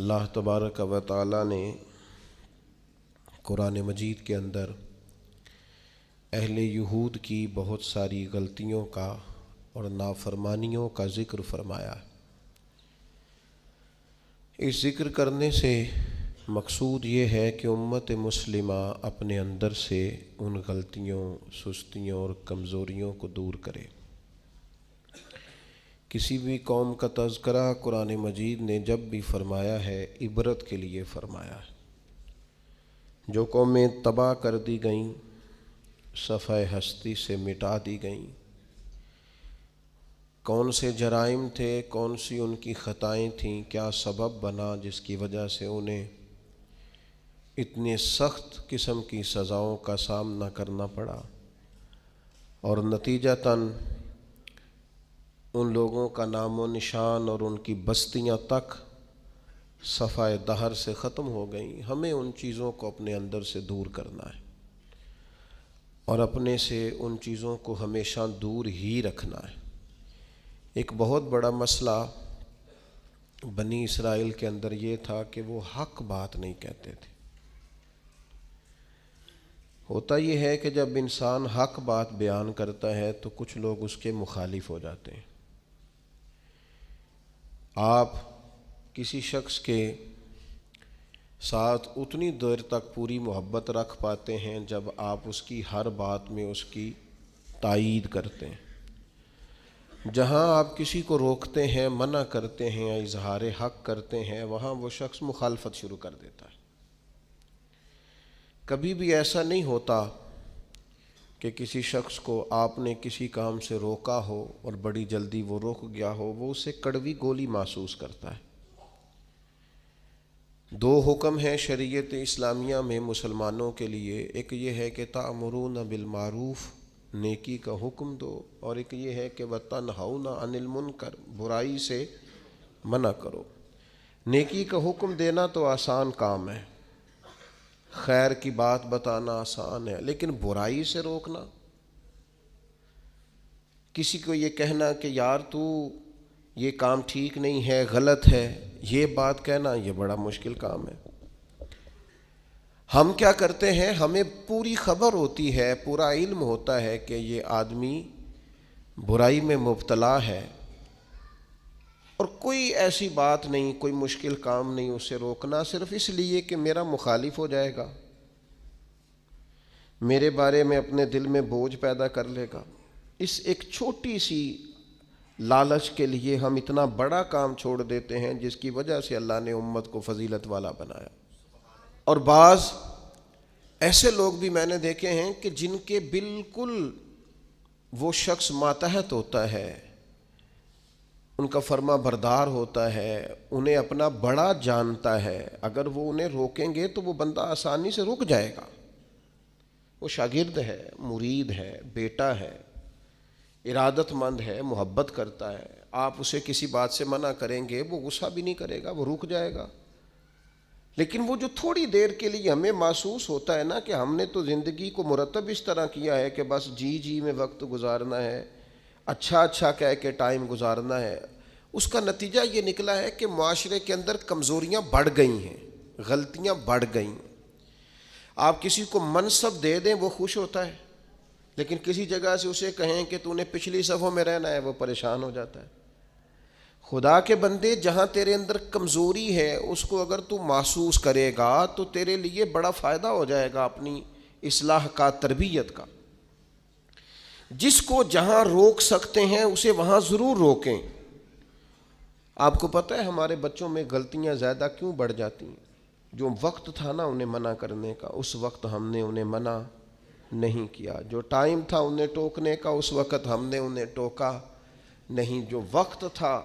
اللہ تبارک و تعالی نے قرآن مجید کے اندر اہل یہود کی بہت ساری غلطیوں کا اور نافرمانیوں کا ذکر فرمایا ہے۔ اس ذکر کرنے سے مقصود یہ ہے کہ امت مسلمہ اپنے اندر سے ان غلطیوں، سستیوں اور کمزوریوں کو دور کرے۔ کسی بھی قوم کا تذکرہ قرآن مجید نے جب بھی فرمایا ہے عبرت کے لیے فرمایا ہے۔ جو قومیں تباہ کر دی گئیں، صفحہ ہستی سے مٹا دی گئیں، کون سے جرائم تھے، کون سی ان کی خطائیں تھیں، کیا سبب بنا جس کی وجہ سے انہیں اتنے سخت قسم کی سزاؤں کا سامنا کرنا پڑا، اور نتیجتاً ان لوگوں کا نام و نشان اور ان کی بستیاں تک صفحہ دہر سے ختم ہو گئیں۔ ہمیں ان چیزوں کو اپنے اندر سے دور کرنا ہے اور اپنے سے ان چیزوں کو ہمیشہ دور ہی رکھنا ہے۔ ایک بہت بڑا مسئلہ بنی اسرائیل کے اندر یہ تھا کہ وہ حق بات نہیں کہتے تھے۔ ہوتا یہ ہے کہ جب انسان حق بات بیان کرتا ہے تو کچھ لوگ اس کے مخالف ہو جاتے ہیں۔ آپ کسی شخص کے ساتھ اتنی دیر تک پوری محبت رکھ پاتے ہیں جب آپ اس کی ہر بات میں اس کی تائید کرتے ہیں۔ جہاں آپ کسی کو روکتے ہیں، منع کرتے ہیں، اظہار حق کرتے ہیں، وہاں وہ شخص مخالفت شروع کر دیتا ہے۔ کبھی بھی ایسا نہیں ہوتا کہ کسی شخص کو آپ نے کسی کام سے روکا ہو اور بڑی جلدی وہ رک گیا ہو، وہ اسے کڑوی گولی محسوس کرتا ہے۔ دو حکم ہیں شریعت اسلامیہ میں مسلمانوں کے لیے، ایک یہ ہے کہ تأمرون بالمعروف، نیکی کا حکم دو، اور ایک یہ ہے کہ وتنہون عن المنکر، برائی سے منع کرو۔ نیکی کا حکم دینا تو آسان کام ہے، خیر کی بات بتانا آسان ہے، لیکن برائی سے روکنا، کسی کو یہ کہنا کہ یار تو یہ کام ٹھیک نہیں ہے، غلط ہے، یہ بات کہنا، یہ بڑا مشکل کام ہے۔ ہم کیا کرتے ہیں، ہمیں پوری خبر ہوتی ہے، پورا علم ہوتا ہے کہ یہ آدمی برائی میں مبتلا ہے، اور کوئی ایسی بات نہیں، کوئی مشکل کام نہیں اسے روکنا، صرف اس لیے کہ میرا مخالف ہو جائے گا، میرے بارے میں اپنے دل میں بوجھ پیدا کر لے گا۔ اس ایک چھوٹی سی لالچ کے لیے ہم اتنا بڑا کام چھوڑ دیتے ہیں جس کی وجہ سے اللہ نے امت کو فضیلت والا بنایا۔ اور بعض ایسے لوگ بھی میں نے دیکھے ہیں کہ جن کے بالکل وہ شخص ماتحت ہوتا ہے، ان کا فرما بردار ہوتا ہے، انہیں اپنا بڑا جانتا ہے، اگر وہ انہیں روکیں گے تو وہ بندہ آسانی سے رک جائے گا۔ وہ شاگرد ہے، مرید ہے، بیٹا ہے، ارادت مند ہے، محبت کرتا ہے، آپ اسے کسی بات سے منع کریں گے وہ غصہ بھی نہیں کرے گا، وہ رک جائے گا۔ لیکن وہ جو تھوڑی دیر کے لیے ہمیں محسوس ہوتا ہے نا کہ ہم نے تو زندگی کو مرتب اس طرح کیا ہے کہ بس جی میں وقت گزارنا ہے، اچھا کہہ کے ٹائم گزارنا ہے، اس کا نتیجہ یہ نکلا ہے کہ معاشرے کے اندر کمزوریاں بڑھ گئی ہیں، غلطیاں بڑھ گئیں۔ آپ کسی کو منصب دے دیں وہ خوش ہوتا ہے، لیکن کسی جگہ سے اسے کہیں کہ تو نے پچھلی صفوں میں رہنا ہے، وہ پریشان ہو جاتا ہے۔ خدا کے بندے، جہاں تیرے اندر کمزوری ہے اس کو اگر تو محسوس کرے گا تو تیرے لیے بڑا فائدہ ہو جائے گا اپنی اصلاح کا، تربیت کا۔ جس کو جہاں روک سکتے ہیں اسے وہاں ضرور روکیں۔ آپ کو پتہ ہے ہمارے بچوں میں غلطیاں زیادہ کیوں بڑھ جاتی ہیں؟ جو وقت تھا نا انہیں منع کرنے کا، اس وقت ہم نے انہیں منع نہیں کیا۔ جو ٹائم تھا انہیں ٹوکنے کا، اس وقت ہم نے انہیں ٹوکا نہیں۔ جو وقت تھا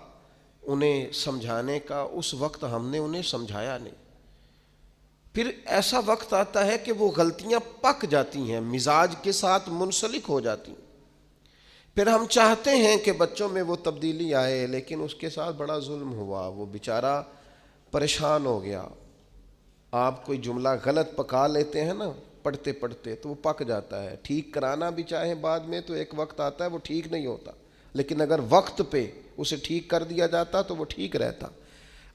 انہیں سمجھانے کا، اس وقت ہم نے انہیں سمجھایا نہیں۔ پھر ایسا وقت آتا ہے کہ وہ غلطیاں پک جاتی ہیں، مزاج کے ساتھ منسلک ہو جاتی ہیں۔ پھر ہم چاہتے ہیں کہ بچوں میں وہ تبدیلی آئے، لیکن اس کے ساتھ بڑا ظلم ہوا، وہ بیچارہ پریشان ہو گیا۔ آپ کوئی جملہ غلط پکا لیتے ہیں نا پڑھتے پڑھتے تو وہ پک جاتا ہے، ٹھیک کرانا بھی چاہیں بعد میں تو ایک وقت آتا ہے وہ ٹھیک نہیں ہوتا، لیکن اگر وقت پہ اسے ٹھیک کر دیا جاتا تو وہ ٹھیک رہتا۔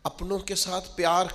اپنوں کے ساتھ پیار